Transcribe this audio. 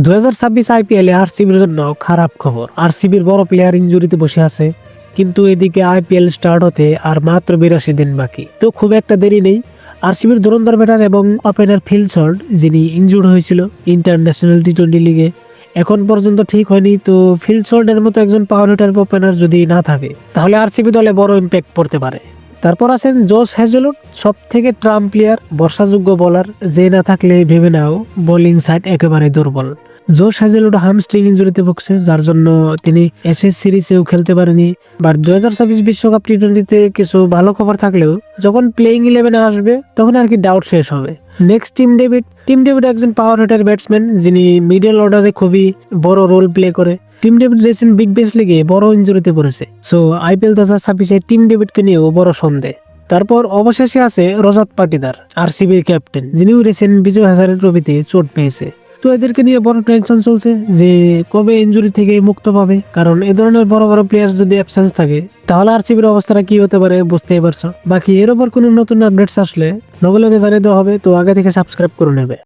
2026 আইপিএলে আরসিবির জন্য খারাপ খবর। আরসিবির বড় প্লেয়ার ইনজুরিতে বসে আছে, কিন্তু এদিকে আইপিএল স্টার্ট হতে আর মাত্র 82 দিন বাকি। তো খুব একটা দেরি নেই। আরসিবির ধুরন্ধর ব্যাটার এবং ওপেনার ফিল সল্ট, যিনি ইনজুর্ড হয়েছিল ইন্টারন্যাশনাল টি20 লিগে, এখন পর্যন্ত ঠিক হয়নি। তো ফিল সল্টের মতো একজন পাওয়ার হিটার ওপেনার যদি না থাকে, তাহলে আরসিবি দলে বড় ইম্প্যাক্ট পড়তে পারে। তারপর আছেন জোশ হ্যাজেলউড, সব থেকে ট্রাম্প প্লেয়ার, বর্ষাযোগ্য বোলার, যে না থাকলে ভেবে নাও বোলিং সাইড একেবারে দুর্বল। জোশ হ্যাজেলউড হামস্ট্রিং ইনজুরিতে ভুগছে, যার জন্য তিনি এসএস সিরিজেও খেলতে পারেনি। বাট 2026 বিশ্বকাপ টি20তে কিছু ভালো খবর থাকলেও যখন প্লেইং 11-এ আসবে তখন আর কি ডাউট শেষ হবে। নেক্সট টিম ডেভিড একজন পাওয়ার হিটার ব্যাটসম্যান, যিনি মিডল অর্ডারে খুবই বড় রোল প্লে করে। Tim David recent Big Bash লিগে বড় ইনজুরিতে পড়েছে, সো আইপিএল 2026-এ টিম ডেভিডকে নিয়েও বড় সন্দেহ। তারপর অবশেষে আছে রজত পাটিদার, আরসিবির ক্যাপ্টেন, যিনিও রিসেন্ট বিজয় হাজারে ট্রফিতে চোট পেয়েছে। তো এদেরকে নিয়ে বড় টেনশন চলছে যে কবে ইনজুরি থেকে মুক্ত পাবে, কারণ এ ধরনের বড় বড় প্লেয়ার যদি অ্যাবসেন্স থাকে তাহলে আরসিবির অবস্থাটা কি হতে পারে বুঝতেই পারছো। বাকি এর উপর কোনো নতুন আপডেটস আসলে নবলগে জানিয়ে দেওয়া হবে, তো আগে থেকে সাবস্ক্রাইব করে নেবে।